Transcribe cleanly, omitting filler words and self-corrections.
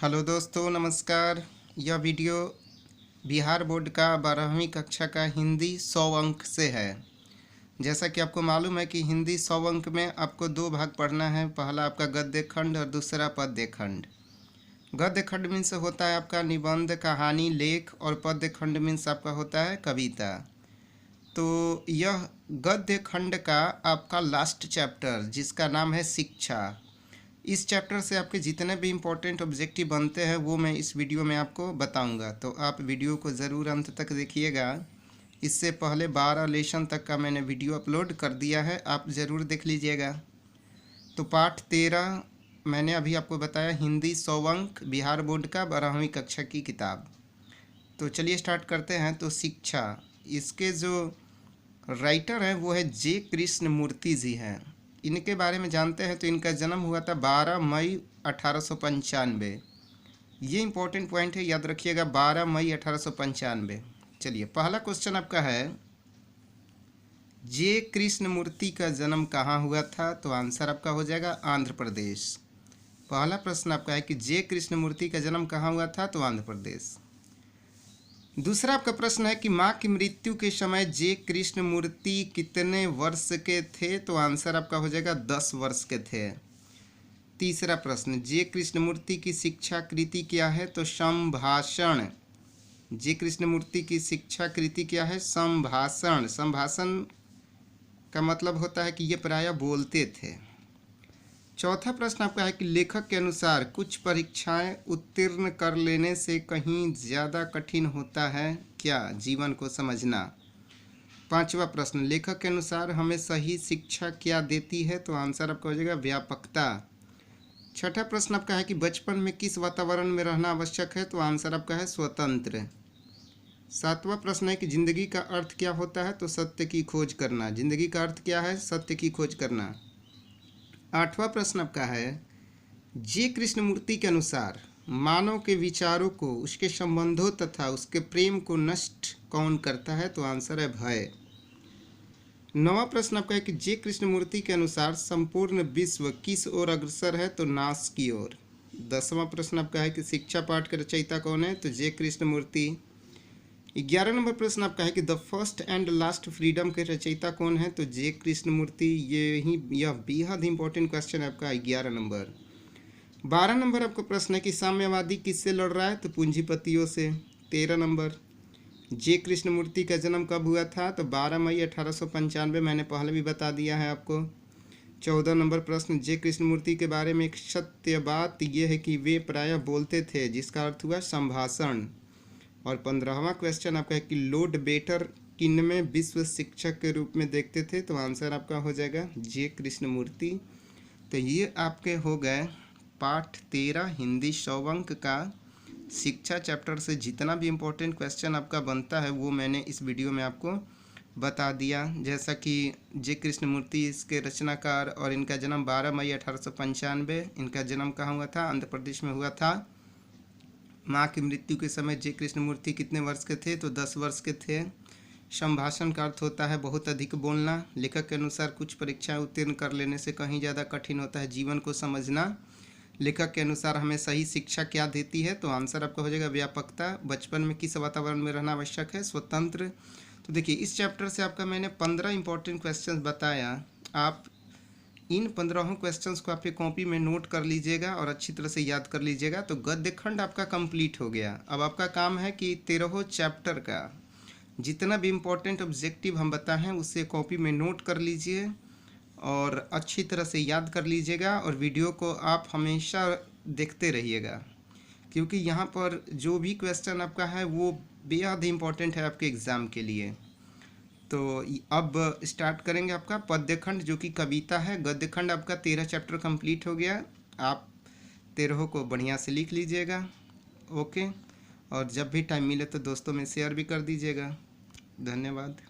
Hello दोस्तों, नमस्कार। यह वीडियो बिहार बोर्ड का 12वीं कक्षा का हिंदी 100 अंक से है। जैसा कि आपको मालूम है कि हिंदी 100 अंक में आपको दो भाग पढ़ना है। पहला आपका गद्य खंड और दूसरा पद्य खंड। गद्य खंड मीन्स होता है आपका निबंध, कहानी, लेख, और पद्य खंड मीन्स आपका होता है कविता। तो यह गद्य खंड का आपका लास्ट चैप्टर जिसका नाम है शिक्षा। इस चैप्टर से आपके जितने भी इम्पोर्टेंट ऑब्जेक्टिव बनते हैं वो मैं इस वीडियो में आपको बताऊंगा, तो आप वीडियो को ज़रूर अंत तक देखिएगा। इससे पहले 12 लेसन तक का मैंने वीडियो अपलोड कर दिया है, आप ज़रूर देख लीजिएगा। तो पाठ 13 मैंने अभी आपको बताया, हिंदी 100 अंक, बिहार बोर्ड का 12वीं कक्षा की किताब। तो चलिए स्टार्ट करते हैं। तो शिक्षा, इसके जो राइटर हैं वो है जे कृष्ण मूर्ति जी हैं। इनके बारे में जानते हैं। तो इनका जन्म हुआ था 12 मई 1895। ये इंपॉर्टेंट पॉइंट है, याद रखिएगा, 12 मई 1895। चलिए पहला क्वेश्चन आपका है, जे कृष्ण मूर्ति का जन्म कहाँ हुआ था? तो आंसर आपका हो जाएगा आंध्र प्रदेश। पहला प्रश्न आपका है कि जे कृष्ण मूर्ति का जन्म कहाँ हुआ था? तो आंध्र प्रदेश। दूसरा आपका प्रश्न है कि माँ की मृत्यु के समय जे कृष्ण मूर्ति कितने वर्ष के थे? तो आंसर आपका हो जाएगा 10 वर्ष के थे। तीसरा प्रश्न, जे कृष्ण मूर्ति की शिक्षा कृति क्या है? तो संभाषण। जे कृष्ण मूर्ति की शिक्षा कृति क्या है? संभाषण। संभाषण का मतलब होता है कि ये प्रायः बोलते थे। चौथा प्रश्न आपका है कि लेखक के अनुसार कुछ परीक्षाएं उत्तीर्ण कर लेने से कहीं ज़्यादा कठिन होता है क्या जीवन को समझना? पांचवा प्रश्न, लेखक के अनुसार हमें सही शिक्षा क्या देती है? तो आंसर आपका हो जाएगा व्यापकता। छठा प्रश्न आपका है कि बचपन में किस वातावरण में रहना आवश्यक है? तो आंसर आपका है स्वतंत्र। सातवां प्रश्न है कि जिंदगी का अर्थ क्या होता है? तो सत्य की खोज करना। जिंदगी का अर्थ क्या है? सत्य की खोज करना। आठवां प्रश्न आपका है, जे कृष्णमूर्ति के अनुसार मानव के विचारों को, उसके संबंधों तथा उसके प्रेम को नष्ट कौन करता है? तो आंसर है भय। नौवां प्रश्न आपका है कि जे कृष्णमूर्ति के अनुसार संपूर्ण विश्व किस ओर अग्रसर है? तो नाश की ओर। 10वां प्रश्न आपका है कि शिक्षा पाठ के रचयिता कौन है? तो जे कृष्णमूर्ति। 11 नंबर प्रश्न आपका है कि the first and last freedom के रचयिता कौन है? तो जे कृष्णमूर्ति। यह बेहद इंपॉर्टेंट क्वेश्चन है आपका 11 नंबर। 12 नंबर आपका प्रश्न है कि साम्यवादी किससे लड़ रहा है? तो पूंजीपतियों से। 13 नंबर, जे कृष्णमूर्ति का जन्म कब हुआ था? तो 12 मई 1895, मैंने पहले भी बता दिया है आपको। 14 नंबर प्रश्न, जे कृष्णमूर्ति के बारे में एक सत्य बात यह है कि वे प्रायः बोलते थे, जिसका अर्थ हुआ संभाषण। और 15वां क्वेश्चन आपका है कि लॉर्ड बेटर किनमें विश्व शिक्षक के रूप में देखते थे? तो आंसर आपका हो जाएगा जे कृष्णमूर्ति। तो ये आपके हो गए पाठ 13 हिंदी 100 अंक का शिक्षा चैप्टर से जितना भी इम्पोर्टेंट क्वेश्चन आपका बनता है वो मैंने इस वीडियो में आपको बता दिया। जैसा कि जे कृष्णमूर्ति इसके रचनाकार, और इनका जन्म 12 मई 1895। इनका जन्म कहाँ हुआ था? आंध्र प्रदेश में हुआ था। माँ की मृत्यु के समय जे कृष्णमूर्ति कितने वर्ष के थे? तो 10 वर्ष के थे। संभाषण का अर्थ होता है बहुत अधिक बोलना। लेखक के अनुसार कुछ परीक्षाएं उत्तीर्ण कर लेने से कहीं ज़्यादा कठिन होता है जीवन को समझना। लेखक के अनुसार हमें सही शिक्षा क्या देती है? तो आंसर आपका हो जाएगा व्यापकता। बचपन में किस वातावरण में रहना आवश्यक है? स्वतंत्र। तो देखिए, इस चैप्टर से आपका मैंने 15 इंपॉर्टेंट क्वेश्चन बताया। आप इन 15 क्वेश्चंस को आपके कॉपी में नोट कर लीजिएगा और अच्छी तरह से याद कर लीजिएगा। तो गद्य खंड आपका कंप्लीट हो गया। अब आपका काम है कि 13 चैप्टर का जितना भी इम्पोर्टेंट ऑब्जेक्टिव हम बताए हैं उससे कॉपी में नोट कर लीजिए और अच्छी तरह से याद कर लीजिएगा। और वीडियो को आप हमेशा देखते रहिएगा, क्योंकि यहाँ पर जो भी क्वेश्चन आपका है वो बेहद इम्पोर्टेंट है आपके एग्ज़ाम के लिए। तो अब स्टार्ट करेंगे आपका पद्य खंड, जो कि कविता है। गद्य खंड आपका 13 चैप्टर कंप्लीट हो गया। आप 13 को बढ़िया से लिख लीजिएगा। ओके, और जब भी टाइम मिले तो दोस्तों में शेयर भी कर दीजिएगा। धन्यवाद।